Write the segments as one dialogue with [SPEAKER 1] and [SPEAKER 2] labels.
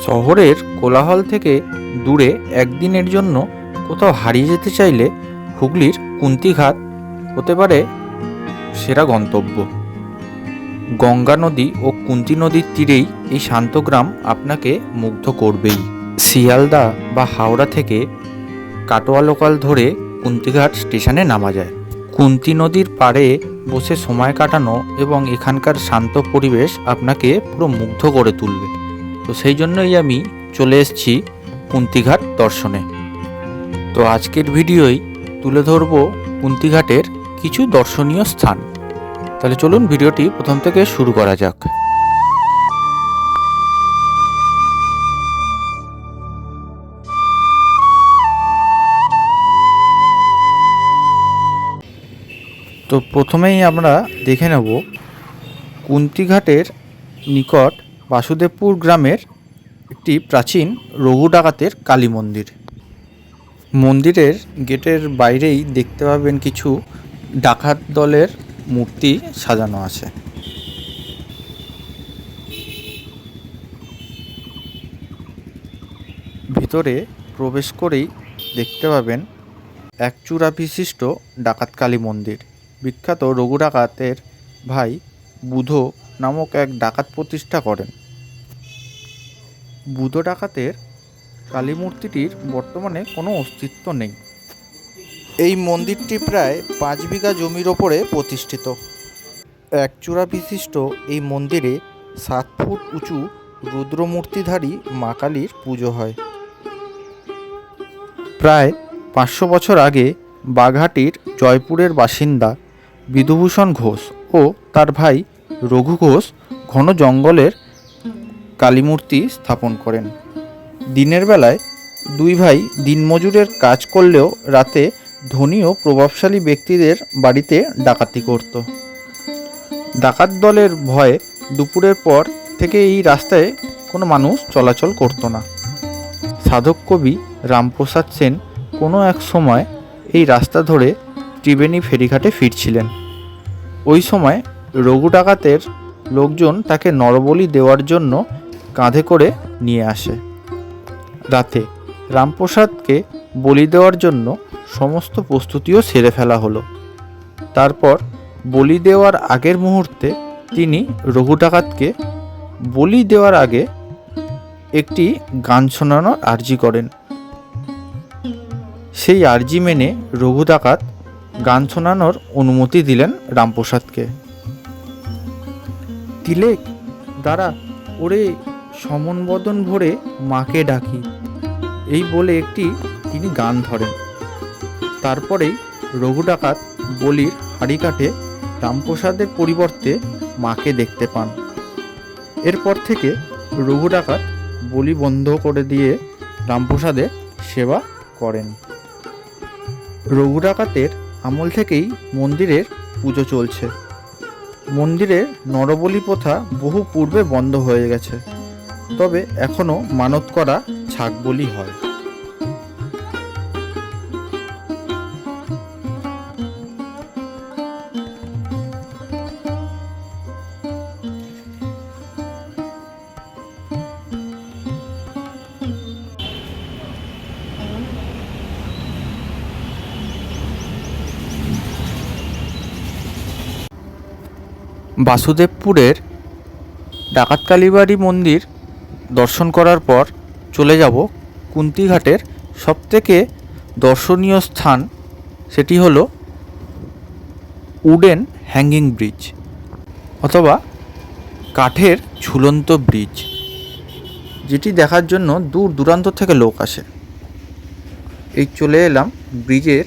[SPEAKER 1] শহরের কোলাহল থেকে দূরে একদিনের জন্য কোথাও হারিয়ে যেতে চাইলে হুগলির কুন্তিঘাট হতে পারে সেরা গন্তব্য। গঙ্গা নদী ও কুন্তি নদীর তীরেই এই শান্ত গ্রাম আপনাকে মুগ্ধ করবেই। শিয়ালদা বা হাওড়া থেকে কাটোয়া লোকাল ধরে কুন্তিঘাট স্টেশনে নামা যায়। কুন্তি নদীর পাড়ে বসে সময় কাটানো এবং এখানকার শান্ত পরিবেশ আপনাকে পুরো মুগ্ধ করে তুলবে। তো সেই জন্যই আমি চলে এসেছি কুন্তিঘাট দর্শনে। তো আজকের ভিডিওই তুলে ধরব কুন্তিঘাটের কিছু দর্শনীয় স্থান। তাহলে চলুন ভিডিওটি প্রথম থেকে শুরু করা যাক। তো প্রথমেই আমরা দেখে নেব কুন্তিঘাটের নিকট বাসুদেবপুর গ্রামের একটি প্রাচীন রঘু ডাকাতের কালী মন্দির। মন্দিরের গেটের বাইরেই দেখতে পাবেন কিছু ডাকাত দলের মূর্তি সাজানো আছে। ভিতরে প্রবেশ করেই দেখতে পাবেন এক চূড়া বিশিষ্ট ডাকাত কালী মন্দির। বিখ্যাত রঘু ডাকাতের ভাই বুধ নামক এক ডাকাত প্রতিষ্ঠা করেন। বুধ ডাকাতের কালী মূর্তিটির বর্তমানে কোনো অস্তিত্ব নেই। এই মন্দিরটি প্রায় 5 বিঘা জমির ওপরে প্রতিষ্ঠিত। এক চূড়া বিশিষ্ট এই মন্দিরে 7 ফুট উঁচু রুদ্রমূর্তিধারী মা কালীর পুজো হয়। প্রায় 500 বছর আগে বাঘাটির জয়পুরের বাসিন্দা বিধুভূষণ ঘোষ ও তার ভাই রঘু ঘোষ ঘন জঙ্গলের কালীমূর্তি স্থাপন করেন। দিনের বেলায় দুই ভাই দিনমজুরের কাজ করলেও রাতে ধনী ও প্রভাবশালী ব্যক্তিদের বাড়িতে ডাকাতি করত। ডাকাত দলের ভয়ে দুপুরের পর থেকে এই রাস্তায় কোনো মানুষ চলাচল করত না। সাধক কবি রামপ্রসাদ সেন কোনো এক সময় এই রাস্তা ধরে ত্রিবেণী ফেরিঘাটে ফিরছিলেন। ওই সময় রঘু ডাকাতের লোকজন তাকে নরবলি দেওয়ার জন্য কাঁধে করে নিয়ে আসে। রাতে রামপ্রসাদকে বলি দেওয়ার জন্য সমস্ত প্রস্তুতিও সেরে ফেলা হলো। তারপর বলি দেওয়ার আগের মুহূর্তে তিনি রঘু ডাকাতকে বলি দেওয়ার আগে একটি গান শোনানোর আর্জি করেন। সেই আর্জি মেনে রঘু ডাকাত গান শোনানোর অনুমতি দিলেন রামপ্রসাদকে। তিলেক দাঁড়া, ওরে সমনবদন ভরে মাকে ডাকি, এই বলে একটি তিনি গান ধরেন। তারপরেই রঘু ডাকাত বলির হাঁড়ি কাঠে রামপ্রসাদের পরিবর্তে মাকে দেখতে পান। এরপর থেকে রঘু ডাকাত বলি বন্ধ করে দিয়ে রামপ্রসাদের সেবা করেন। রঘু ডাকাতের আমল থেকেই মন্দিরের পুজো চলছে। মন্দিরের নরবলি প্রথা বহু পূর্বে বন্ধ হয়ে গেছে, তবে এখনও মানত করা ছাগ বলি হয়। বাসুদেবপুরের ডাকাত কালীবাড়ি মন্দির দর্শন করার পর চলে যাব কুন্তিঘাটের সবথেকে দর্শনীয় স্থান, সেটি হলো উডেন হ্যাঙ্গিং ব্রিজ অথবা কাঠের ঝুলন্ত ব্রিজ, যেটি দেখার জন্য দূর দূরান্ত থেকে লোক আসে। এই চলে এলাম ব্রিজের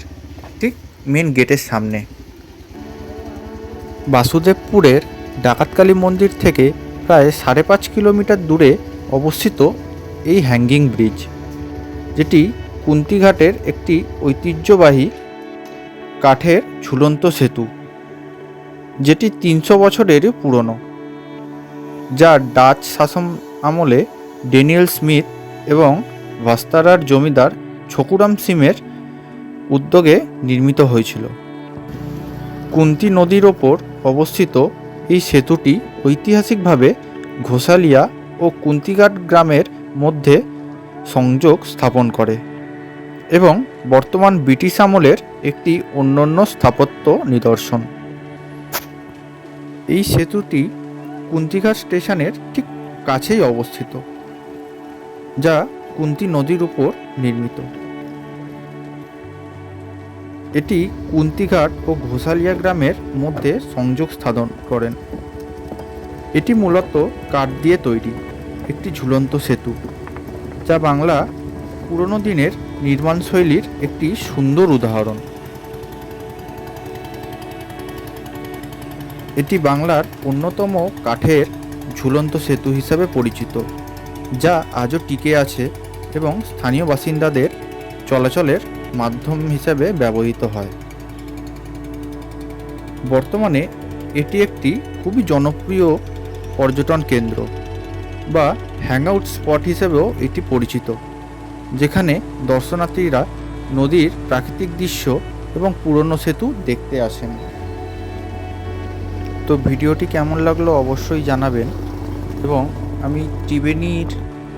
[SPEAKER 1] ঠিক মেন গেটের সামনে। বাসুদেবপুরের ডাকাতকালী মন্দির থেকে প্রায় 5.5 কিলোমিটার দূরে অবস্থিত এই হ্যাঙ্গিং ব্রিজ, যেটি কুন্তিঘাটের একটি ঐতিহ্যবাহী কাঠের ঝুলন্ত সেতু, যেটি 300 বছরেরও পুরনো, যা ডাচ শাসন আমলে ড্যানিয়েল স্মিথ এবং ভাস্তারার জমিদার ছকুরাম সিমের উদ্যোগে নির্মিত হয়েছিল। কুন্তি নদীর ওপর অবস্থিত এই সেতুটি ঐতিহাসিকভাবে ঘোষালিয়া ও কুন্তিঘাট গ্রামের মধ্যে সংযোগ স্থাপন করে এবং বর্তমান ব্রিটিশ আমলের একটি অনন্য স্থাপত্য নিদর্শন। এই সেতুটি কুন্তিঘাট স্টেশনের ঠিক কাছেই অবস্থিত, যা কুন্তি নদীর উপর নির্মিত। এটি কুন্তিঘাট ও ঘোষালিয়া গ্রামের মধ্যে সংযোগ স্থাপন করেন। এটি মূলত কাঠ দিয়ে তৈরি একটি ঝুলন্ত সেতু, যা বাংলা পুরনো দিনের নির্মাণ শৈলীর একটি সুন্দর উদাহরণ। এটি বাংলার অন্যতম কাঠের ঝুলন্ত সেতু হিসাবে পরিচিত, যা আজও টিকে আছে এবং স্থানীয় বাসিন্দাদের চলাচলের মাধ্যম হিসাবে ব্যবহৃত হয়। বর্তমানে এটি একটি খুবই জনপ্রিয় পর্যটন কেন্দ্র বা হ্যাংআউট স্পট হিসেবেও এটি পরিচিত, যেখানে দর্শনার্থীরা নদীর প্রাকৃতিক দৃশ্য এবং পুরনো সেতু দেখতে আসেন। তো ভিডিওটি কেমন লাগলো অবশ্যই জানাবেন, এবং আমি ত্রিবেণীর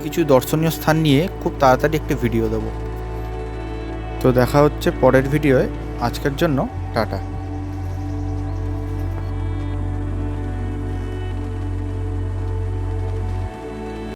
[SPEAKER 1] কিছু দর্শনীয় স্থান নিয়ে খুব তাড়াতাড়ি একটি ভিডিও দেব। তো দেখা হচ্ছে পরের ভিডিওয়। আজকের জন্য টাটা।